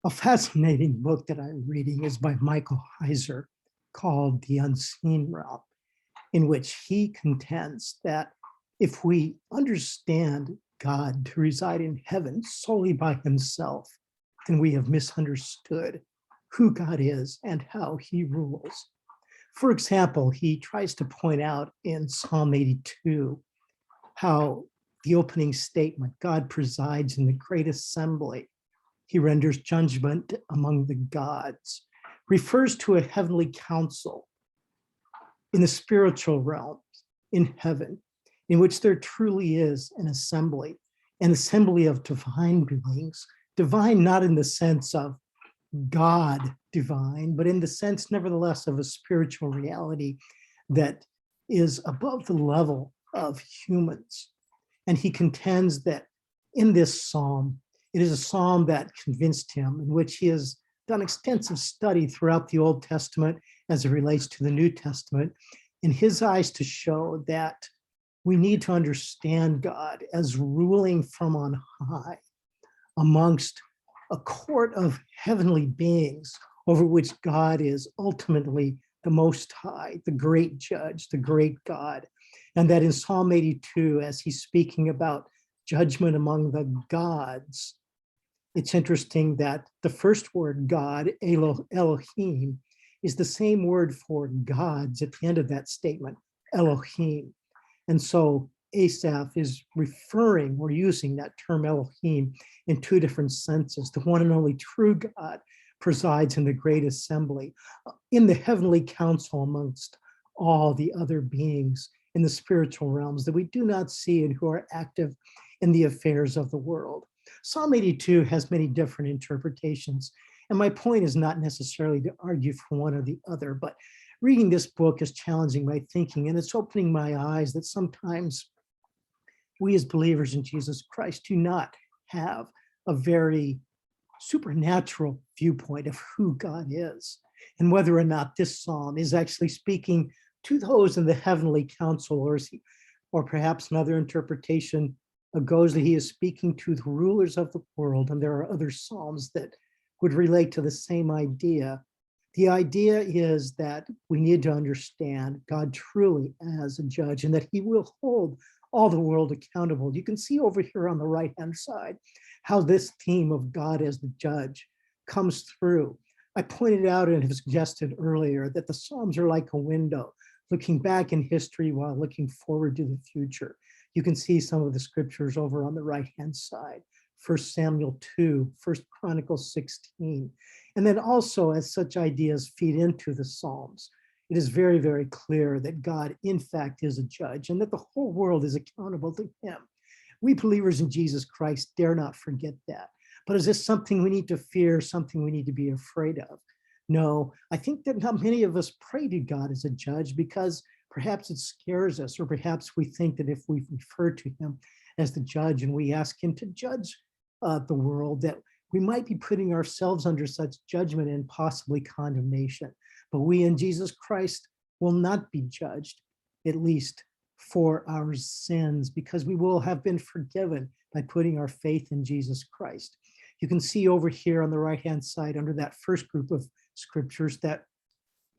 A fascinating book that I'm reading is by Michael Heiser called The Unseen Realm, in which he contends that if we understand God to reside in heaven solely by himself, then we have misunderstood who God is and how he rules. For example, he tries to point out in Psalm 82 how the opening statement, God presides in the great assembly, he renders judgment among the gods, refers to a heavenly council in the spiritual realms in heaven, in which there truly is an assembly of divine beings, divine not in the sense of God divine, but in the sense, nevertheless, of a spiritual reality that is above the level of humans. And he contends that in this psalm, it is a psalm that convinced him, in which he has done extensive study throughout the Old Testament as it relates to the New Testament, in his eyes to show that we need to understand God as ruling from on high amongst a court of heavenly beings over which God is ultimately the Most High, the great judge, the great God. And that in Psalm 82, as he's speaking about judgment among the gods, it's interesting that the first word, God, Elohim, is the same word for gods at the end of that statement, Elohim. And so Asaph is referring or using that term Elohim in two different senses. The one and only true God presides in the great assembly, in the heavenly council amongst all the other beings in the spiritual realms that we do not see and who are active in the affairs of the world. Psalm 82 has many different interpretations, and my point is not necessarily to argue for one or the other, but reading this book is challenging my thinking, and it's opening my eyes that sometimes we as believers in Jesus Christ do not have a very supernatural viewpoint of who God is, and whether or not this psalm is actually speaking to those in the heavenly council, or perhaps another interpretation goes that he is speaking to the rulers of the world, and there are other psalms that would relate to the same idea. The idea is that we need to understand God truly as a judge and that he will hold all the world accountable. You can see over here on the right-hand side how this theme of God as the judge comes through. I pointed out and have suggested earlier that the Psalms are like a window, looking back in history while looking forward to the future. You can see some of the scriptures over on the right-hand side, 1 Samuel 2, 1 Chronicles 16. And then also, as such ideas feed into the Psalms, it is very, very clear that God, in fact, is a judge and that the whole world is accountable to him. We believers in Jesus Christ dare not forget that. But is this something we need to fear, something we need to be afraid of? No, I think that not many of us pray to God as a judge because perhaps it scares us, or perhaps we think that if we refer to him as the judge and we ask him to judge the world, that we might be putting ourselves under such judgment and possibly condemnation. But we in Jesus Christ will not be judged, at least for our sins, because we will have been forgiven by putting our faith in Jesus Christ. You can see over here on the right-hand side under that first group of scriptures that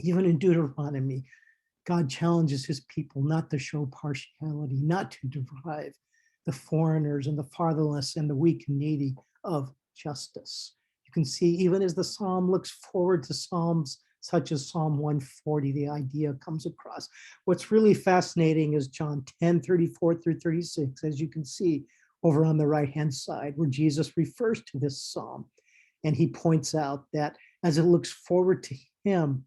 even in Deuteronomy, God challenges his people not to show partiality, not to deprive the foreigners and the fatherless and the weak and needy of justice. You can see even as the psalm looks forward to psalms such as Psalm 140, the idea comes across. What's really fascinating is John 10, 34 through 36, as you can see over on the right-hand side, where Jesus refers to this psalm. And he points out that as it looks forward to him,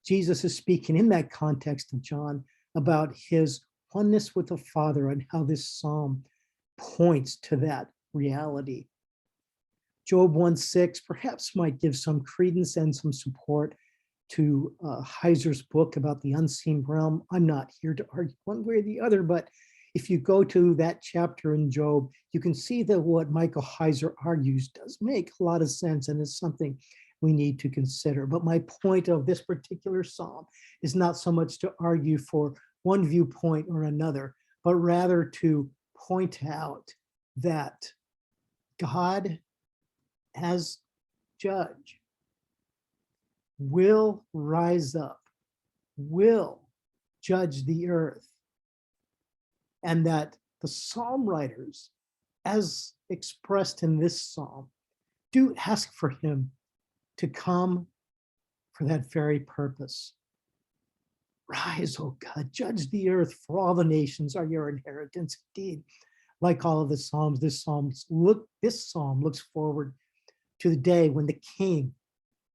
Jesus is speaking in that context of John about his oneness with the Father and how this psalm points to that reality. Job 1:6 perhaps might give some credence and some support to Heiser's book about the unseen realm. I'm not here to argue one way or the other, but if you go to that chapter in Job, you can see that what Michael Heiser argues does make a lot of sense and is something we need to consider. But my point of this particular psalm is not so much to argue for one viewpoint or another, but rather to point out that God, as judge will rise up, will judge the earth, and that the psalm writers, as expressed in this psalm, do ask for him to come for that very purpose. Rise, O God, judge the earth, for all the nations are your inheritance. Indeed, like all of the Psalms, this psalm looks forward to the day when the King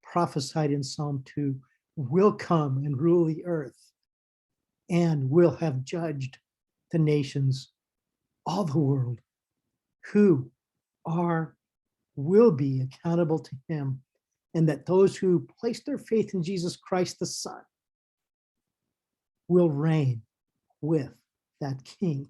prophesied in Psalm 2 will come and rule the earth and will have judged the nations, all the world, who will be accountable to him, and that those who place their faith in Jesus Christ, the Son, will reign with that King